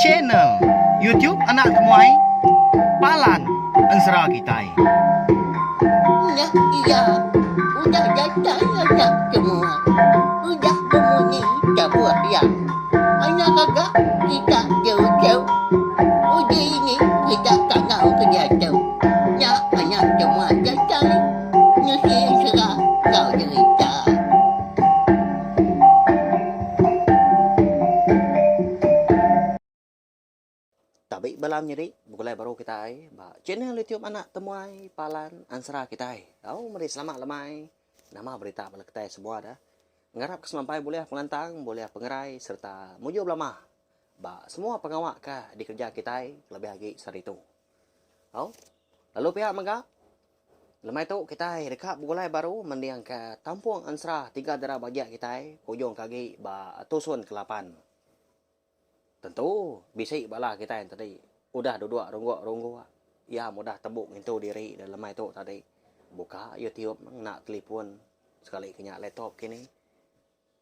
channel YouTube anak temuai Palan Ansra Kitai. Nah, iya, udah datang anak semua. Udah memenuhi sebuah yang anak agak kita jauh-jauh. Udah ini kita tak tahu kerja jauh. Nah, anak semua datang. Nusi serah kau cerita. Tabi balam nyeri, bukulai baru kita ai, channel YouTube anak temuai Palan Ansra kita ai. Mari selamat lemai. Nama berita bala kita semua dah. Ngarap kesemampai boleh pengantang, boleh pengerai serta mujo belamah. Semua pengawak ka di kerja kita ai lebih lagi seritu. Lalu pihak mega lemai tu kita ai dekat bukulai baru mendiang ke Tampuang Ansra 3 darah bagian kita ai, hujung kaki tusun ke-8. Tentu bisik bala kita yang tadi udah duduk ronggok ya mudah tebuk itu diri dalam itu tadi buka YouTube nak telepon sekali kena laptop kini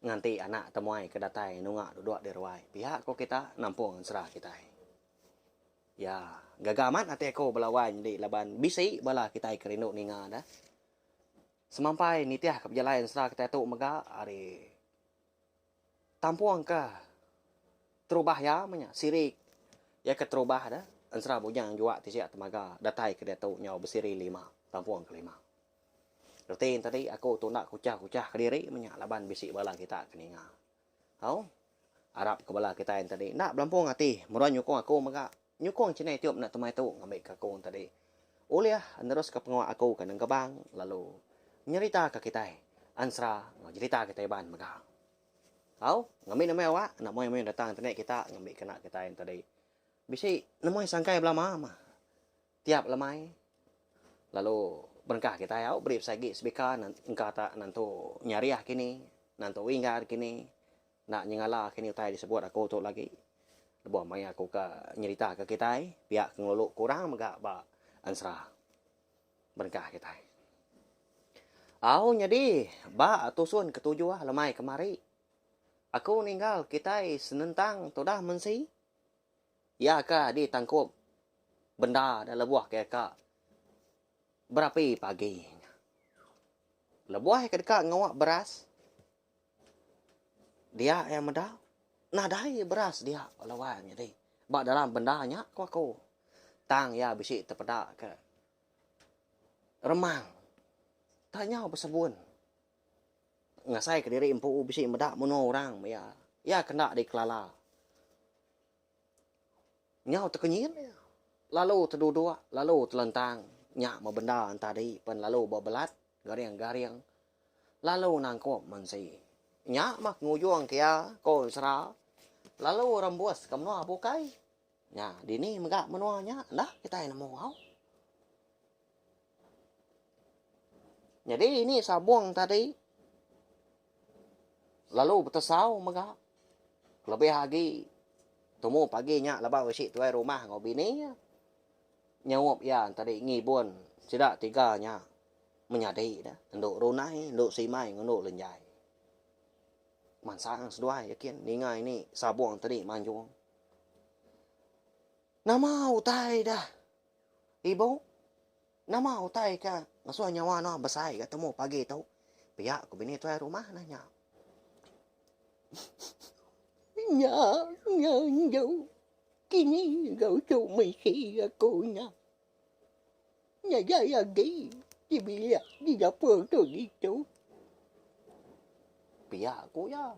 nganti anak temuai kedatai nungak duduk di ruai pihak kok kita nampung serah kita ya gagaman hati aku belawan di laban bisik bala kita kerinuk ninga dah semampai nitiah ke berjalan serah kita tu mega hari tampuang ke terubah ya menya sirik ya ke terubah dah ansra bujang jua ti sia temaga datai ke dia tu nyau bersiri 5 tampuang ke 5 rutin tadi aku tu nak kucah ke diri menya laban bisik bala kita keninga harap ke bala kita yang tadi nak belampung hati murah nyukong aku mega nyukong cina tiup nak temai tu ngambil ke aku tadi uliah terus ke pengawak aku ke Kebang lalu nyerita ke kita ansra cerita kita ban mega ngambil nama awak, nak mau yang datang internet kita ngambil kena kita yang tadi. Bisi namai sangkai belama mah. Tiap lemai. Lalu berkah kita ya, beri sagi speaker engkau tak nantu nyariah kini, nantu wingar kini, nak nyengala kini utai disebut aku tu lagi. Lebuh mai aku ke nyerita ke kita, pihak ngeluluk kurang megak ba ansra. Berkah kita. Jadi ba tusun ketujuh lemai kemari. Aku ninggal kita senentang todah mensi. Ya ka di tangkup benda dan lebuah ke ka. Berapi pagi. Lebuah ke dekat ngawak beras. Dia yang medah. Nadai beras dia lawan jadi. Bak dalam bendanya aku. Tang ya bisik terpedak ke. Remang. Tanya bersebun. Ngasai ke diri empu bisik medak mono orang ya kena dikelala nyau terkenyir lalu terduduk lalu telentang nyak membenda tadi pen lalu bebelat garing lalu nangkop mensi nyak mak ngujung kia ko sera lalu rembus kamno bukai nya dini megak menuanya dah kita yang mau jadi ini sabuang tadi lalu betasau mega lebih lagi temu paginya lebah wisi tuai rumah ngopi ni nyawop ya tadi ngibun sidak tiganya menyadai dah nduk runai nduk simai nduk lenjai mansang seduai yakin ningai ini sabuang tadi manjung nama utai dah ibu nama utai ka ngasuh nyawa no besai ketemu pagi tau pihak ku bini tuai rumah nanya Nhớ dấu kini gấu trâu mày khi cô nhà gái ghi đi bị đi gặp phương rồi đi chú pihak ku ya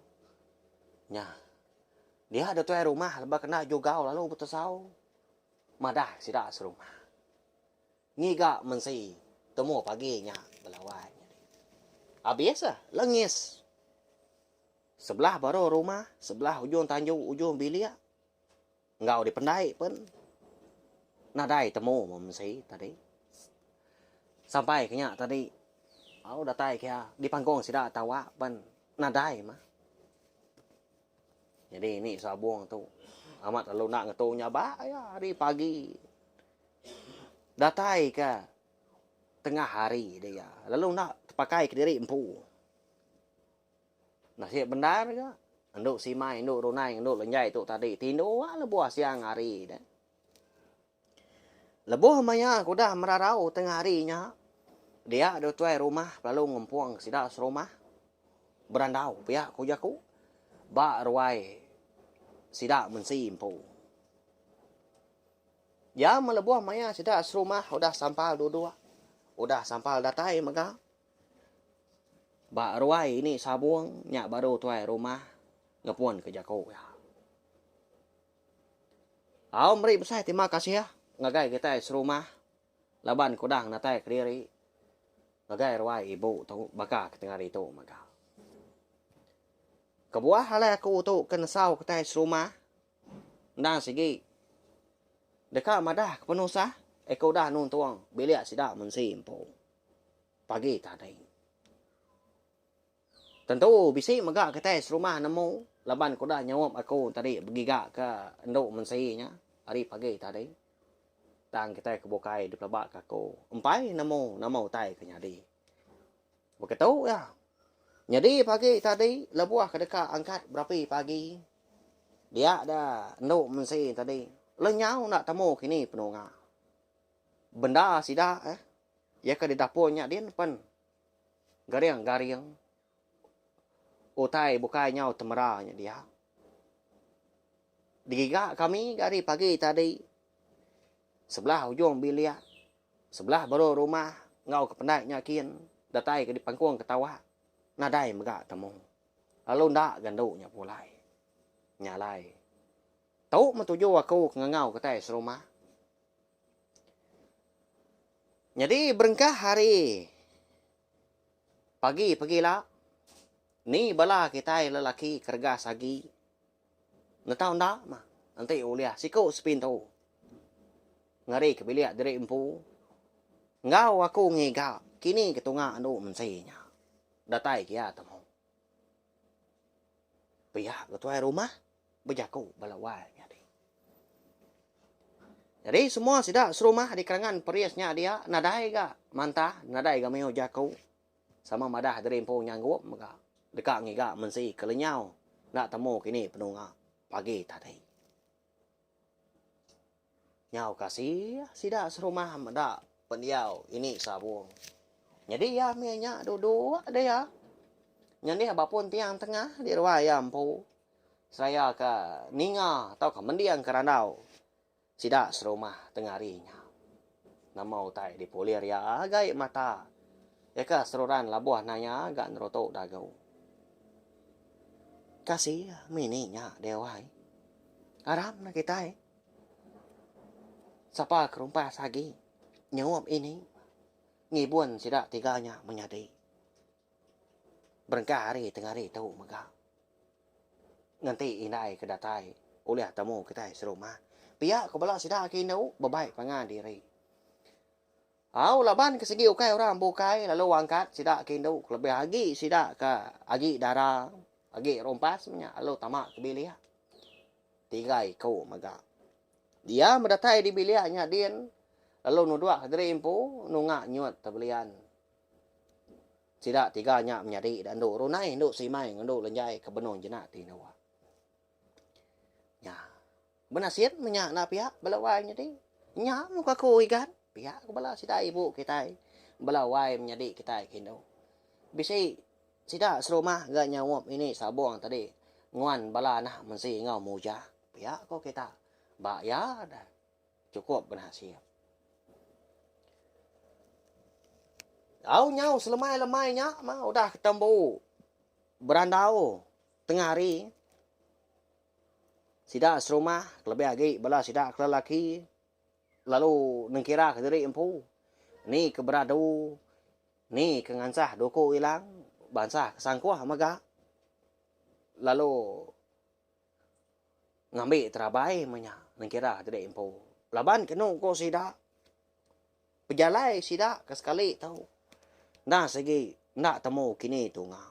nya dia ada tuai rumah lebah kena jogau lalu betasau madah sidak serumah ngiga mensi temu paginya belawai biasa lengis sebelah baru rumah, sebelah ujung Tanjung, ujung bilik. Ngau dipendai pun. Nadai temu memsi tadi. Sampai kenya tadi. Datai kia di panggung sida tawa pun nadai mah. Jadi ini sabuang tu. Amat lalu nak ngetunya ya hari pagi. Datai ke tengah hari dia. Lalu nak pakai ke diri empu. Nasib benar ke? Nduk simai, nduk runai, nduk lenjai tu tadi. Tindo lebuah siang hari dah. Lebuh maya aku dah merarau tengah harinya. Dia ada tuai rumah lalu ngempuang sida serumah. Berandau pihak ku jaku. Ba ruai sida mensi impu. Ya melebuah maya sida serumah udah sampal dua-dua. Udah sampal datai mega. Ba ruai ini sabuang nyak baru tuai rumah ngepuan ke jaku ya. Au meri besar terima kasih ya. Ngagai kita serumah. Laban kudang natai kediri. Ngagai ruai ibu tu baka ketengah itu mega. Kebuah halai aku tu kenesau kita serumah. Nang segi. Dekat madah kepenusah. Eko dah nun tuang. Bilik sidak mensi impu. Pagi tadi. Tentu bisi mega kita serumah nemu. Laban ko dah nyawap aku tadi bergigak ke enduk mensinya. Hari pagi tadi. Tang kita kebukai di pelabak aku. Empai nemu tai ke nyadi. Begitu ya. Nyadi pagi tadi. Lebuah ke dekat angkat berapa pagi. Dia dah enduk mensi tadi. Lenyau nak temu kini penunga. Benda sida ya ke di dapurnya dia pen. Garing-garing. Utai bukai nyau temeranya dia. Digigak kami dari pagi tadi. Sebelah ujung bilik. Sebelah baru rumah. Ngau ke pendaknya kian. Datai ke di pangkuang ketawa. Nadai megak temu. Lalu ndak ganduknya pulai. Nyalai. Tahu metuju aku ngengau ke tai serumah. Jadi berengkah hari. Pagi-pagilah. Ni bala kita lelaki kerja sagi. Natau ndak mah. Nanti uliah siku sepintu. Ngari ke bilik dari empu. Ngau aku ngigak. Kini ketunga anu mensinya. Datai kia temu. Pihak ketua rumah. Berjaku balawai. Jadi semua sidak serumah di kerangan periasnya dia. Nadai ga mantah. Nadai ga meho jaku. Sama madah dari empu nyanggup. Maka dekat ngigak mensi kelenyau. Nak temu kini penunga. Pagi tadi. Nyau kasih. Sidak serumah madak pendiau. Ini sabung. Jadi ya mianya duduk ada ya. Nyandi apapun tiang tengah. Di ruang empu. Saya ke ninga. Atau ke mendiang kerandau. Sidak serumah tengah harinya. Nama utai dipolir ya. Agak mata. Ya ke seruran labuah nanya. Agak nerotok dagau. Kasih mininya dewai. Aram na kita Sapa kerumpah sagi. Nyawap ini. Ngibuan sidak tiganya menyadi. Berengkah hari tengah hari tahu mega. Nanti indai kedatai. Oleh temu kita serumah. Pihak kebala sidak kinau. Babaik pangan diri. Au laban kesegi ukai orang bukai. Lalu angkat sidak kinau. Lebih lagi sidak ke agi darah. Agi rompasnya. Lalu tamak ke bilik. Tigai kau mega. Dia mendatai di biliknya dia. Lalu nuduak dari impu. Nungak nyuat terbelian. Sidak tiganya menyadi. Dan nduk runai. Nduk simai. Nduk lenjai. Kebenon jenak tinawa. Ya. Benasir menyak na pihak. Belawai nyadi. Nyak muka ku ikan. Pihak kebala sidak ibu kita. Belawai menyadi kita kino. Bisi. Sidak serumah gak nyawap ini sabung tadi. Nguan bala nah mensi ngau muja. Pihak kau kita. Bak ya dah. Cukup berhasil. Au nyau selemai-lemainya mah udah ketemu. Berandau. Tengah hari. Sidak serumah. Lebih lagi bala sidak lelaki. Lalu nengkira ke diri empu. Ni keberadu. Ni kengansah doko hilang. Bansah kesangkuah maga. Lalu ngambil terabai menya. Nengkira ke diri empu. Laban kenu ko sidak. Pejalai sidak kesekali tahu. Nah segi nak temu kini tu nga.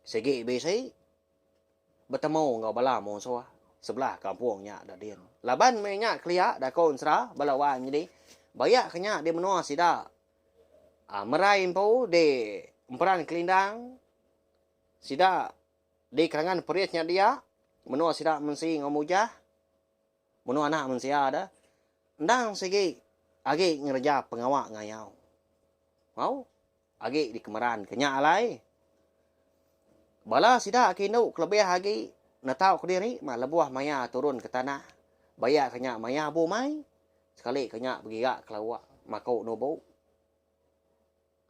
Segi bisi bertemu ngau bala mo so sebelah kampungnya ada dia. Laban menya kelia da kon sra balawan jadi bayak kenya dia menua sida. Merai impu de emperan kelindang sida di kalangan periasnya dia menua sida mensi ngomujah menua anak mensia ada ndang sige agi ngerja pengawak ngayau mau agi di kemeran kenya alai bala sida kinu kelebih agi natau ke diri ma lebuah maya turun ke tanah bayak kenya maya bu mai sekali kenya begiga kelawak makau nobo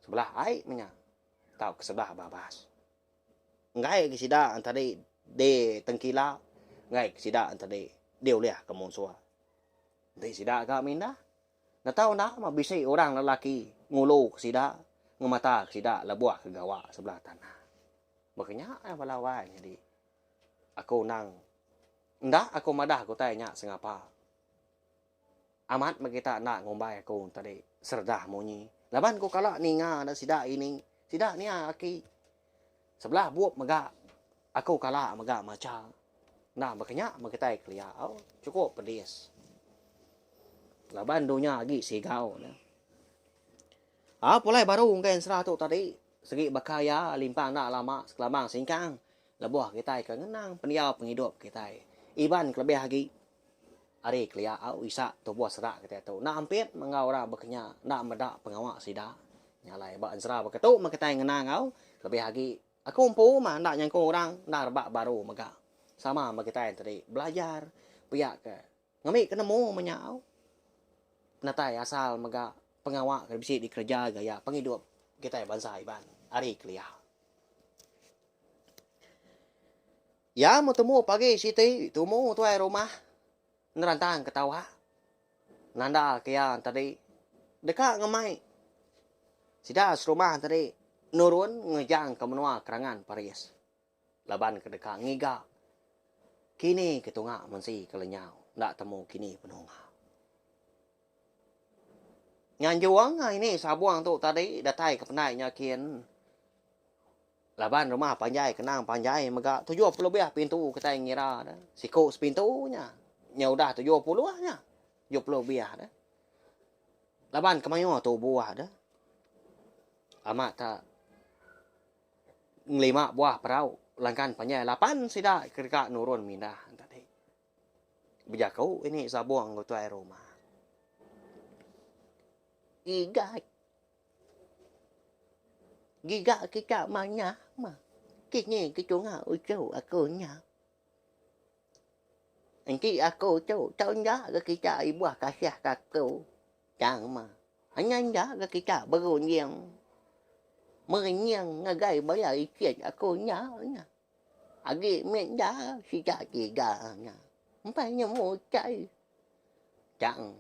sebelah ai menya tau ke sebelah babas ngai ke sida antare de tengkila ngai ke sida antare đều leh ke monsua de sida ka minda na tau na mabisay orang lelaki ngulo ke sida ngemata ke sida labuah ke gawa sebelah tanah makanya balawai jadi aku nang nda aku madah aku tanya sengapa amat makita nak ngombay aku tadi serdah monyi laban ko kala ni nga na sida ini sida niya aki sebelah buop maga aku kala maga maca nah makanya makita klia oh cukup pedis laban dunya lagi sigau na pulai baru ngken serah tu tadi segi bakaya limpang nak lama sekelamang singkang labuah kita ke ngenang peniau penghidup kita iban kelebih lagi ari klia au isa tu buah serak kita tu nak ampit mengau ra bekenya nak medak pengawak sida nyalai ba ansra beketu makita ngenang au lebih lagi aku umpu mah ndak nyangko orang nak rebak baru maga sama makita tadi belajar piak ke ngami kenemu menyau natai asal maga pengawak bisi dikerja gaya penghidup kita bangsa iban ari klia ya mau temu pagi siti temu tuai rumah nerantang ketawa nanda kaya tadi dekat ngemai sida rumah tadi nurun ngejang ke menua kerangan Paris laban ke dekat ngiga kini ketunga mensi kelenyau ndak temu kini penunga nyanjuang ini sabuang tu tadi datai ke penainya kian laban rumah panjai kenang panjai maga 70 lebih pintu kita ngira dah siku sepintunya nya udah 70 nya 70 lebih dah laban kemayo tu buah dah amat tak ngelima buah perahu langkan panjai 8 sida ketika nurun mindah tadi bejakau ini sabuang tu air rumah giga kita manya mah kini kita ucau aku nya engki aku tu tanya ke kita ibu kasih aku jangan mah hanya nya ke kita berunyang merenyang ngagai bayar ikit aku nya agi menda sida giga nya mpanya mo cai jangan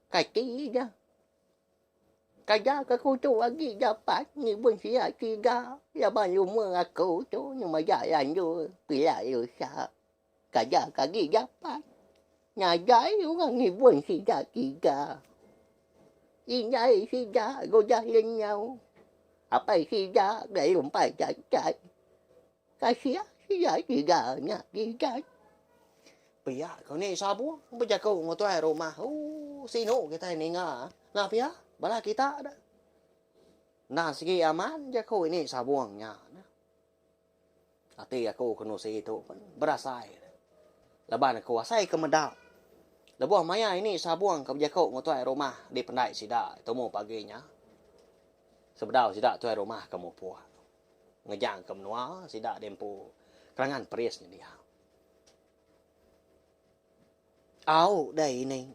kaki dah kaya aku tu lagi dapat ni pun sia tiga ya baru aku tu nhưng mà jalan tu pilih rusak kaya kaki dapat nyajai orang ni pun sia tiga inai sia gojalan nhau apa sia để umpai cacai kasih sia tiga nya tiga pia kau ni sabu bejakau ngotoai rumah sino kita ni nga nah pia bala kita ada nah segi aman jakau ini sabuangnya ati aku kena itu berasai laban aku asai ke medal lebuah maya ini sabuang ke jakau ngotoai rumah di pendai sida temu paginya sebedau sida tuai rumah kamu puah ngejang ke menua sida dempu kerangan periasnya dia au dai ini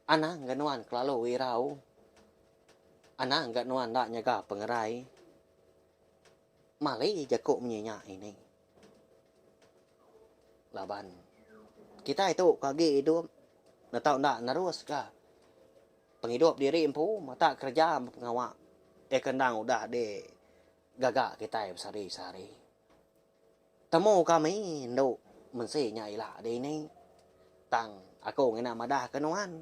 anak ganuan kelalu wirau anak enggak nuan ndak nyaga pengerai malai jakuk menyenyak ini laban kita itu kaki hidup nak tahu ndak narus kah penghidup diri empu mata kerja pengawak kendang udah de gagak kita sehari-hari temu kami nduk mensi nyai lah de ini tang aku ngena madah kenuan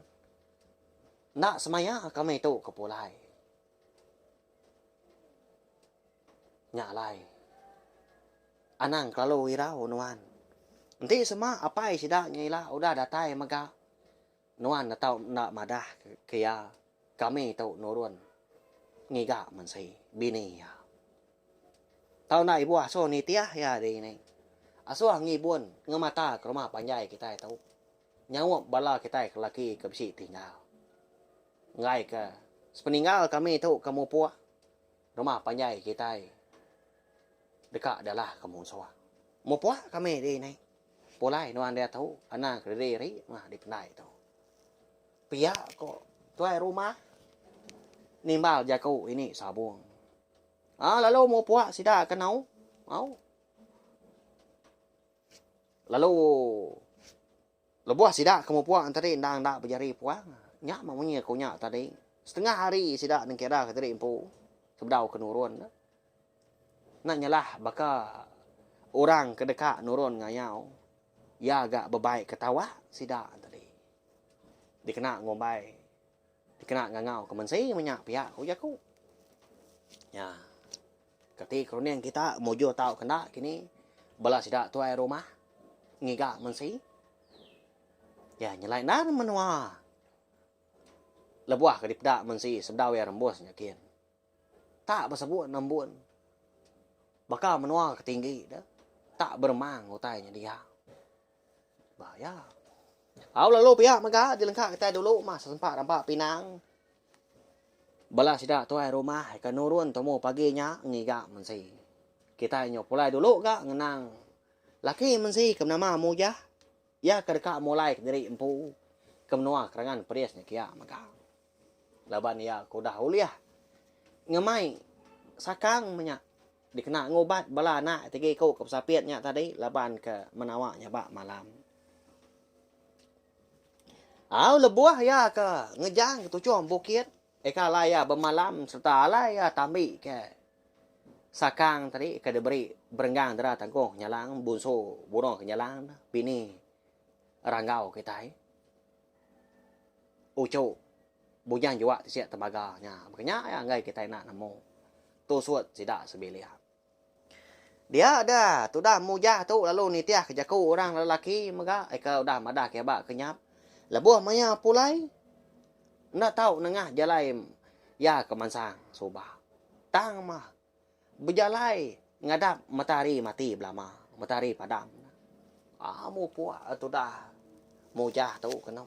ndak semaya kami itu kepulai nyalai anang kalau wirau nuan nanti semua apa sida nyila udah datai maga nuan atau nak madah kaya kami tau nurun ngiga mensi bini ya Tau na ibu aso ni tiah ya deh ini. Aso ngibun ngemata ke rumah panjai kita tahu. Nyawa bala kita ke laki ke besi tinggal. Ngai ke sepeninggal kami tahu kamu puah. Rumah panjai kita dekat adalah kamu soa. Mau puah kami deh ini. Polai nuan dia tahu anak riri mah di penai tahu. Pia kok tuai rumah nimbal jago ini sabung. Lalu mau puak sida kenau. Lalu lebuah sida kamu puak tadi ndang dak berjari puak. Nyak mamunya kau nyak tadi. Setengah hari sida nang kira ke tadi empu. Sebdau ke nurun. Nak nyalah baka orang kedekat nurun ngayau. Ya agak bebaik ketawa sida tadi. Dikena ngombai. Dikena ngangau kemensi menyak pihak kau jago. Ya. Ketika kronian kita mojo tahu kena kini bala sida tuai rumah ngiga mensi. Ya nyelai nan menua. Lebuah kedipda mensi sebdau ya rembus nyakin. Tak bersebut nambun. Bakal menua ketinggi dah. Tak bermang utainya dia. Bahaya. Lalu pihak mega dilengkap kita dulu mas sempat nampak pinang. Bala sida tuai rumah ke nurun temu paginya ngiga mensi. Kita nyok pulai dulu gak ngenang. Laki mensi ke nama mujah. Ya kedeka mulai dari empu. Kemenua kerangan periasnya kia maka. Laban ya kudah uliah. Ngemai sakang menyak. Dikena ngobat bala nak tegi kau ke sapiatnya tadi. Laban ke menawaknya bak malam. Lebuah ya ke ngejang ketujuan bukit. Eka laya bermalam serta laya tambi ke sakang tadi ke diberi berenggang dera tanggung nyalang bunso burung ke nyalang bini ranggau kita ucu bujang juga siap tembaganya makanya ya ngai kita nak namo tu suat tidak sebelia dia ada tu dah mujah tu lalu nitiah kejaku orang lelaki maka eka udah madah ke bak kenyap lebuah maya pulai nak tahu nengah jalai ya kemansang subah tang mah berjalai ngadap matahari mati belama matahari padam mu puak tu dah mujah tu kena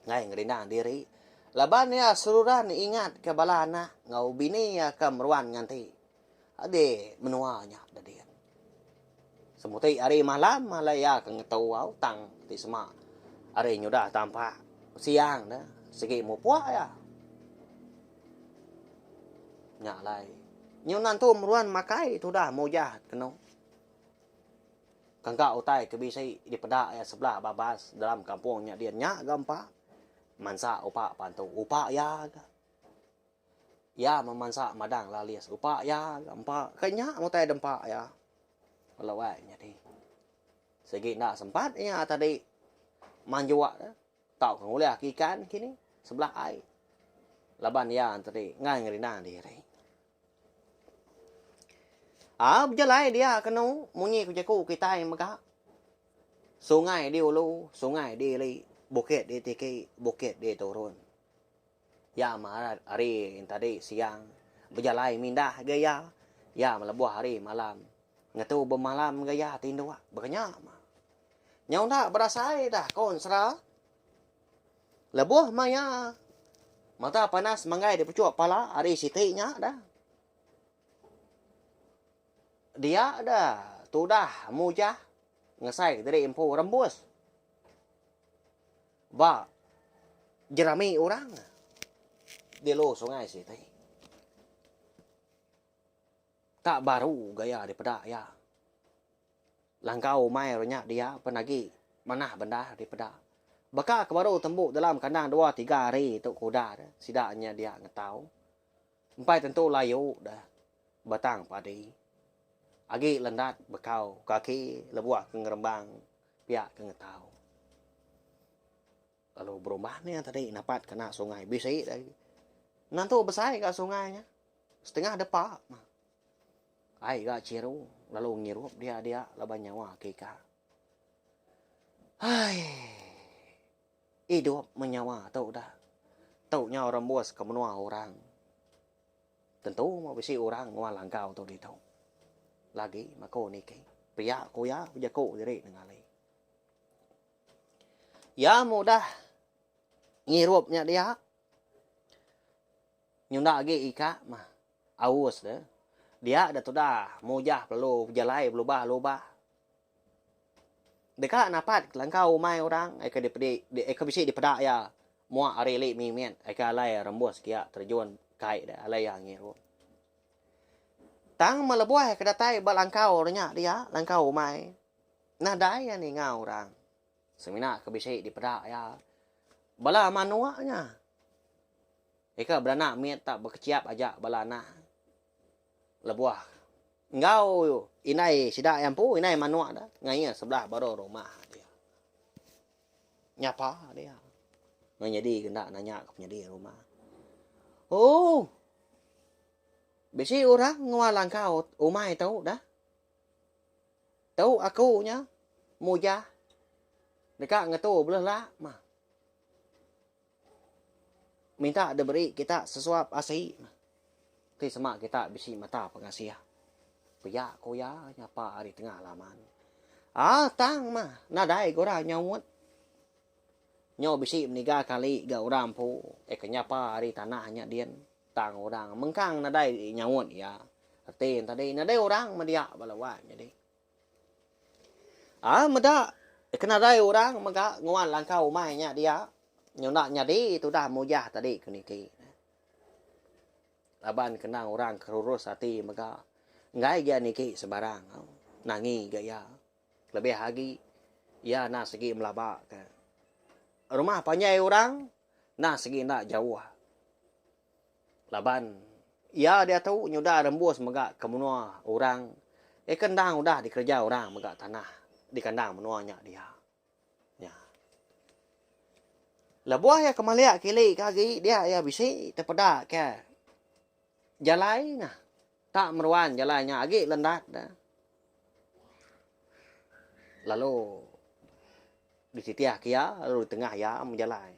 ngai ngerindang diri laban ya seluran ingat ke balana ngau bini ya ke meruan nganti ade menuanya dadian semutai hari malam malaya ke ngetau au tang ti sema hari nyudah tampak siang dah segi mu puak ya nyak lai nyunan tu meruan makai tu dah mujah kena kangka utai ke bisi di pedak ya sebelah babas dalam kampungnya dia nyak gampa mansa upak pantu upak ya memansa madang lalias upak ya gampa kanya mutai dempak ya kalau nya di segi nak sempat ya tadi manjua tahu nguliah kikan kini sebelah ai laban ya tadi ngai ngerinang diri berjalan dia kena munyi kujaku kita yang mega sungai di ulu sungai di li bukit di tiki bukit di turun ya mah hari tadi siang berjalan mindah gaya ya melebuh hari malam ngatu bermalam gaya tindu berkenyak mah nyau tak berasa dah konsra lebuh maya mata panas mangai di pucuk pala hari sitinya dah dia dah tu dah mujah ngesai dari empu rembus ba jerami orang di lo sungai situ tak baru gaya di pedak ya langkau mai ronya dia penagi manah benda di pedak baka kebaru tembuk dalam kandang 2-3 hari tu kuda sidaknya dia ngetau empai tentu layu dah batang padi agi lendat bekau kaki lebuah ke ngerembang pihak ke ngetau lalu berubah nih tadi napat kena sungai bisa lagi nanti besar ke sungainya setengah depak ai gak ciru lalu ngirup dia laban nyawa kika hidup menyawa tau dah tau nyawa rembus ke menua orang Tentu mau bisi orang ngawal langkau tu di tu. Lagi mako ni kay. Pria ko ya ko diri ngalay. Ya mudah ngirupnya dia. Nyunda lagi ika mah. Awas dah. Dia dah tu dah mojah perlu jalai berubah-ubah. Dekat napat langkau mai orang ai ka dipedi ai ka bisi dipedak ya. Mua areli mi mien ai ka alai rembus kia terjun kai dah alai yang ngirup. Tang melebuah ke datai balangkau nya dia langkau mai. Nah dai ni ngau orang. Semina ke bisi dipedak ya. Bala manuanya. Eka beranak miet tak berkeciap aja balana. Lebuah. Ngau inai sidak yang pu inai manua dah. Ngai sebelah baru rumah dia. Nyapa dia. Nganyadi kena nanya ke penyedi rumah. Oh. Bisi orang ngawalang kau umai tahu dah. Tahu aku nya mujah. Dekat ngatu belah lah mah. Minta diberi kita sesuap asih. Ti semak kita bisi mata pengasih. Pia koya nyapa hari tengah laman. Ah tang mah nadai gora nyawut. Nyo bisi meniga kali ga orang pu kenyapa hari tanahnya dian tang orang mengkang nadai nyawut ya. Tin tadi nadai orang media balawan jadi. Ah meda kenadai orang mega nguan langkau mai nya dia. Nyo nak nyadi tu dah mujah tadi keniki. Laban kenang orang kerurus hati mega ngai dia niki sebarang. Nangi gaya. Lebih lagi ya nak segi melabak ke. Rumah panjai orang nak segi nak jauh. Laban ya dia tahu nyudah rembus mega kemenua orang. Kendang udah dikerja orang mega tanah di kandang menuanya dia. Ya. Lebuah ya kemaliak kili kagi dia ya bisi terpedak ke. Jalai nah. Tak meruan jalannya agi lendat dah. Lalu di sitiah kia lalu di tengah ya menjalai.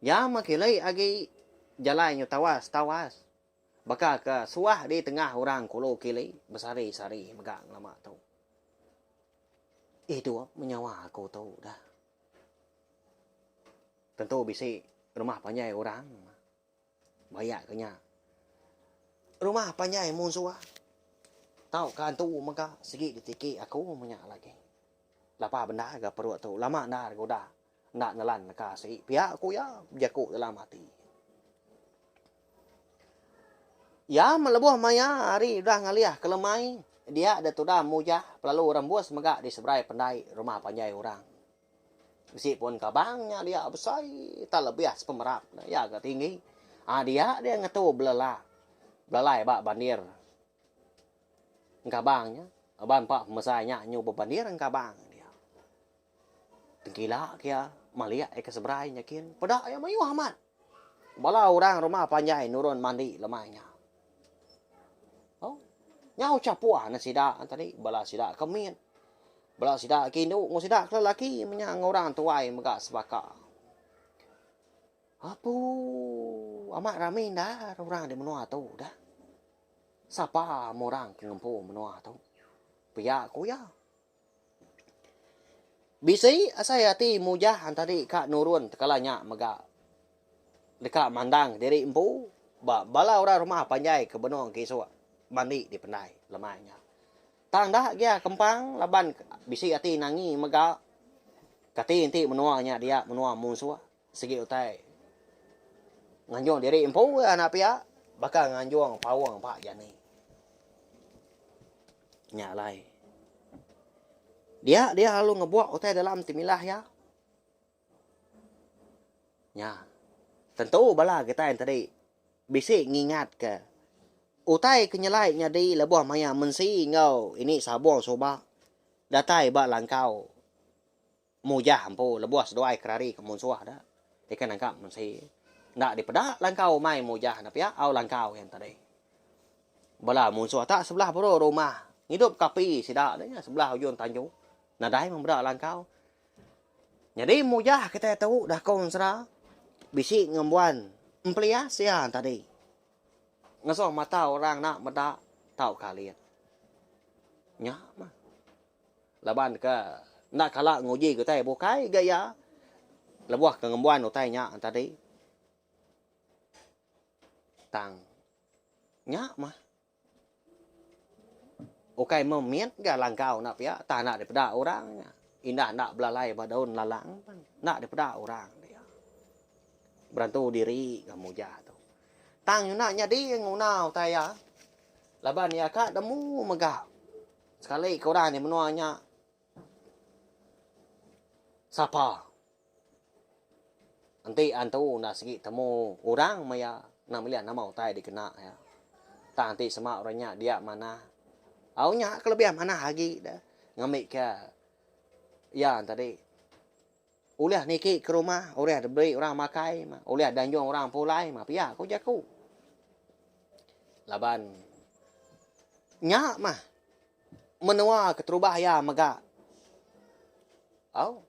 Ya makilai agi jalannya tawas. Baka ke suah di tengah orang kulo kili besari-sari megang lama tu. Itu menyawa aku tahu dah. Tentu bisi rumah panjai orang. Bayak kenya. Rumah panjai musuh. Tahu kan tu maka segi ditiki aku menyak lagi. Lapa benda agak perut tu. Lama dah goda. Nak nelan ka si. Pihak aku ya jaku dalam hati. Ya melebuh maya hari dah ngaliah kelemai. Dia ada tu dah mujah. Lalu rembus megak di seberai pendai rumah panjai orang. Meskipun kabangnya dia besar. Tak lebih sepemerap. Ya agak tinggi. Dia ngetu belelah. Belalai bak bandir. Kabangnya. Aban pak mesainya nyoba bandir kabang dia. Tengkila kia. Maliak ke seberai nyakin. Pada ya mayu Ahmad. Bala orang rumah panjai nurun mandi lemahnya. Oh. Nyau capua na sida tadi. Bala sida kemin. Bala sida kindu. Ngu sida kelelaki. Menyang orang tuai megak sebaka. Apu. Amat ramin dah. Orang di menua tu dah. Sapa morang kengempu menua tu. Pihak aku ya. Bisi saya ti mujah tadi kak nurun tekalanya megak. Dekat mandang diri empu. Bala orang rumah panjai ke benua kisua. Mandi di pendai lemahnya. Tang dah dia kempang laban bisi ati nangi megak. Kati inti menuanya dia menua musuh. Segi utai. Nganjong diri empu anak pihak. Bakal nganjong pawang pak jani. Nyalai. Dia lalu ngebuat utai dalam timilah ya. Ya. Tentu bala kita yang tadi bisi ngingat ke. Utai kenyalai nyadi lebuah maya mensi ngau ini sabong sobak. Datai bak langkau. Mujah ampu lebuah sedoai kerari kemunsuah dah. Ikan angkat mensi. Ndak dipedak langkau mai mujah na pia au langkau yang tadi. Bala musuh tak sebelah bro rumah. Hidup kapi sidak dah sebelah ujung Tanjung. Nadai membedak langkau. Jadi mujah kita tahu dah kau sera. Bisi ngembuan emplia sian tadi. ngaso mata orang nak meda tahu kalian nya mah laban ka nak kala ngoji ke tai bokai gaya lebuah ke ngembuan utai nya tadi tang nya mah okai memiet ga langkau nak pia tanah daripada orangnya indah nak belalai badaun lalang nak daripada orang dia berantu diri kamu jatuh tang yu nak nyadi ngunau taya laban ya ka demu megah sekali kau dah ni menuanya sapa nanti antu nak segi temu orang maya nak melihat nama utai dikena ya tak nanti sama orangnya dia mana aunya kelebihan mana lagi dah ngamik ke ya tadi ulah niki ke rumah ulah beri orang makai mah ulah danjong orang pulai mah pia kau jaku laban nya mah menua keterubah ya maga au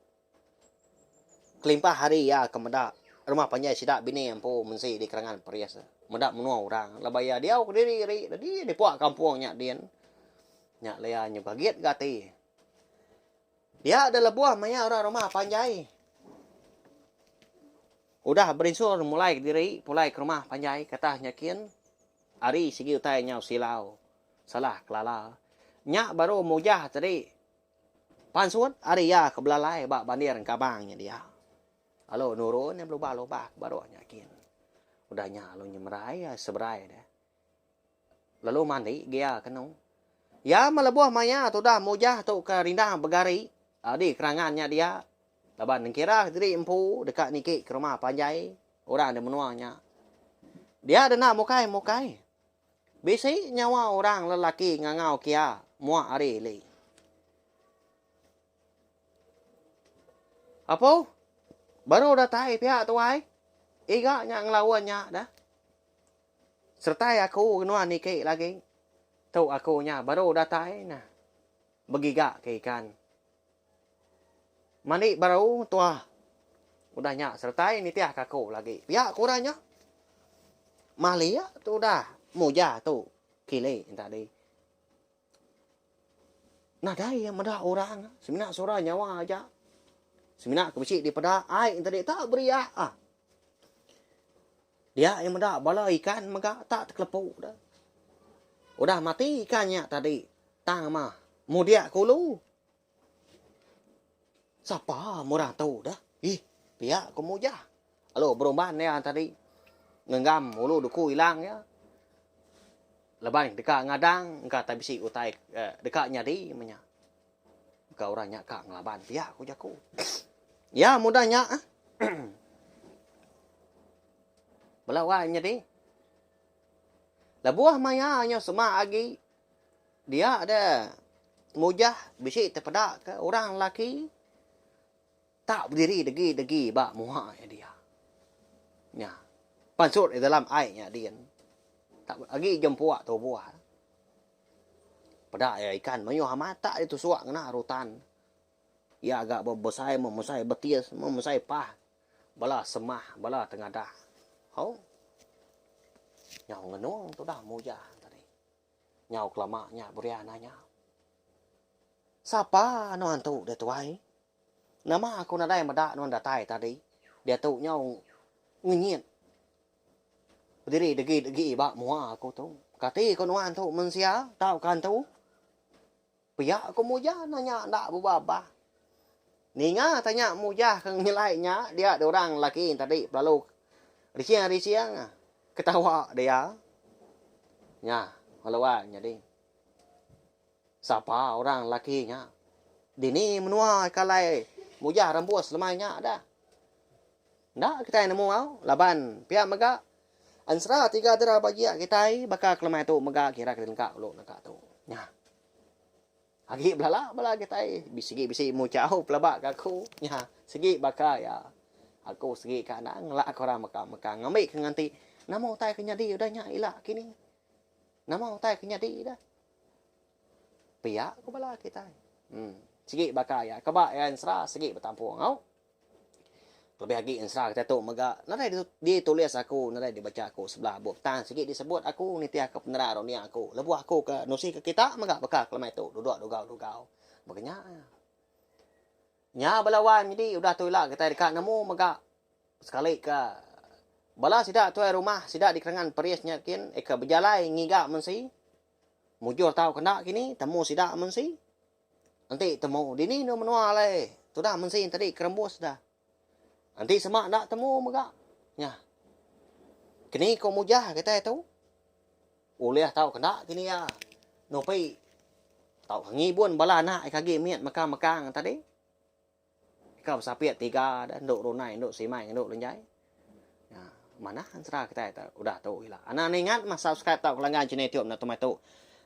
kelimpah hari ya kemeda rumah panjai sidak bini ampu mensi di kerangan perias medak menua orang labaya dia ke diri di puak kampungnya dia nya lea nya bagiat gati dia adalah buah maya orang rumah panjai udah berinsur mulai diri mulai ke rumah panjai kata nyakin ari sigi utai nyau silau salah kelala nya baru mujah tadi pansuan ari ya ke belalai bak bandir kabangnya dia halo nurun yang loba baru nyakin udah nya lo nyemerai seberai dah lalu mandi dia kenong ya melebuah maya tu dah mujah tu ke rindang begari di kerangannya dia laban kira diri empu dekat niki ke rumah panjai orang ada menuanya dia ada nak mukai bisi nyawa orang lelaki ngangau kia muak hari li apa baru dah tai pihak tu ai iga nya ngelawannya dah sertai aku kenuan niki lagi tu aku nya baru dah tai nah begiga ke ikan mani baru tua udah nya sertai ni tiah kaku lagi pihak kurangnya malia tu dah muja tu kile tadi nah dai yang ada orang semina sura nyawa aja semina kebisi di pada ai tadi tak beria dia yang ada bala ikan maka tak terkelepuk dah udah mati ikannya tadi tang mah mudia kulu siapa murah tahu dah pihak kemuja halo beromban ya tadi ngenggam ulu duku hilang ya leban dekat ngadang engkau tak bisi utai dekatnya di menya engkau orangnya kak ngelaban pihak aku jaku ya mudahnya belawanya di labuah mayanya semua agi dia ada mujah bisi terpedak ke orang laki tak berdiri degi bak muha dia nya pansut di dalam airnya dia tak lagi jempuak tu buah pada ya ikan mayu hamata itu suak kena rutan ya agak besai memusai betis memusai pah bala semah bala tengah dah hau nyau ngenung tu dah mujah tadi nyau kelamaknya beriananya siapa no antu dia tuai nama aku nadai medak no datai tadi dia tu nyau ngenyit berdiri degi bak muha aku tu kati kau nuan tu mensia tahu kan tu pihak aku mujah nanya ndak bubaba ninga tanya mujah kang nyelainya dia ada orang laki tadi lalu risiang ketawa dia nya halawan jadi siapa orang lakinya dini menua kalai mujah rambus lemahnya ada ndak kita nemu au laban pihak mega ansra tiga dera bagi kita bakal kelemah tu mega kira kelengkap lo nak tu nya agi belala kita bisi mu jauh pelabak aku nya segi bakal ya aku segi kana ngelak orang maka ngambil ke nganti nama utai kenyadi udah nya ilak kini nama utai kenyadi dah pihak aku bala kita segi bakal ya kebak ya ansra segi bertampung au lebih lagi insra kita tu maga nadai ditulis aku nadai dibaca aku sebelah buku tan sikit disebut aku ni tiak ke penera ronia aku lebu aku ke nusi ke kita maga bakal kelemai tu duduk dugau makanya nya balawan jadi udah tu lah kita dekat nemu maga sekali ke bala sidak tu rumah sidak di kerangan periasnya kin eka berjalai ngiga mensi mujur tahu kena kini temu sidak mensi nanti temu dini no menua le tu dah mensi tadi kerembus dah nanti semak nak temu maga nya kini ko mujah kita tu uleh tahu kena kini ya no pai tahu ngibun bala nak kage miat makang tadi kau sapiat tiga dan nduk runai nduk simai nduk lenjai ya mana ansra kita udah tahu hilang anak ingat mas subscribe tahu kelangan channel YouTube na tomato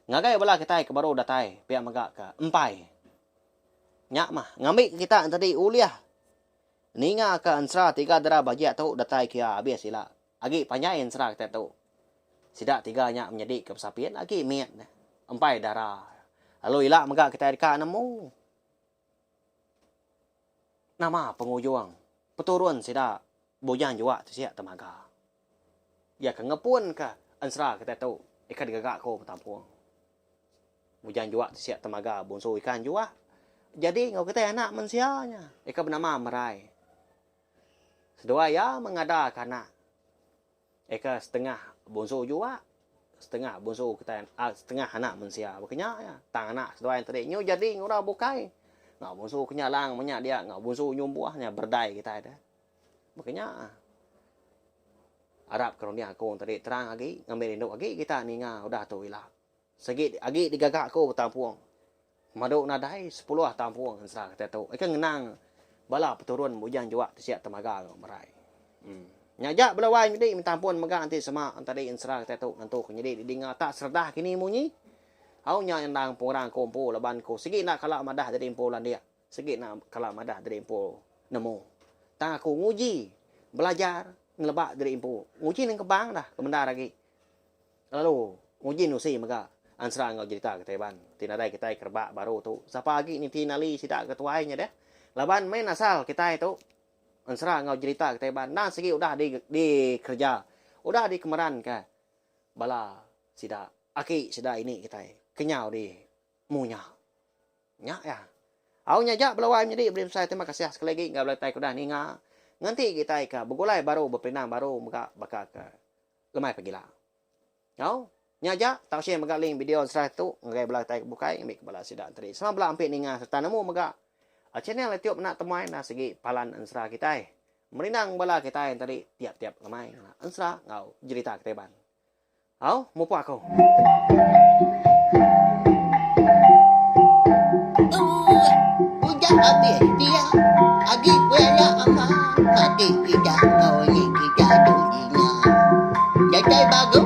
ngagai bala kita ke baru datai pihak maga ke empai nyak mah ngambil kita tadi uliah ninga ke ansra tiga dara bagi tahu datai kia habis sila agi panjai ansra kita tahu sidak tiga nyak menjadi ke sapiat agi miat empai dara lalu hilang maga kita dekat nemu nama pengujung peturun sida bojang juga siap temaga ya ke ngepun ke ansra kita tahu ikan gagak ko tampung bojang juga siap temaga bonso ikan juga jadi ngau kita anak mensianya ikan bernama merai sedua ya mengada kana ikan setengah bonso juga setengah bonso kita setengah anak mensia makanya ya tang anak sedua yang tadi nyu jadi ngora bukai ngau bonsu kenyalang banyak dia ngau bonsu nyumbuahnya berdai kita ada makanya Arab kalau dia aku tadi terang lagi ngambil induk lagi kita ni udah tu ilah segit lagi digagak aku tampuang maduk nadai 10 tampuang ansra kita tahu ikan ngenang bala peturun bujang juga siap temaga merai nyajak belawai jadi minta ampun maga nanti sama tadi ansra kita tahu nantu jadi didinga tak serdah kini munyi au nya yang porang kompo laban ko sige nak kala madah dari impo lan dia sige nak kala madah dari impo nemu tang aku nguji belajar ngelebak dari impo nguji nang kebang dah kemendar lagi lalu nguji nusi maga ansra ngau cerita ke teban tinadai kita kerbak baru tu siapa lagi ni tinali sidak ketuainya deh laban main asal kita itu ansra ngau cerita ke teban nah sige udah di kerja udah di kemeran ke bala sidak aki sidak ini kita kenyau di munya nyak ya au nyajak belawai jadi beri saya terima kasih sekali lagi enggak boleh tai kuda ninga nanti kita ka begulai baru berpinang baru muka bakal ke lemai pagila au nyajak tahu saya maga link video serah tu ngai belah tai bukai ambil bala sidak tadi sama belah ampik ninga serta nemu maga channel YouTube nak temuai na segi palan ansra kita merinang bala kita yang tadi tiap-tiap lemai ansra ngau cerita kita ban au mupa aku habis dia agi wala ama mati tidak kau ni kita dunia jadi bagus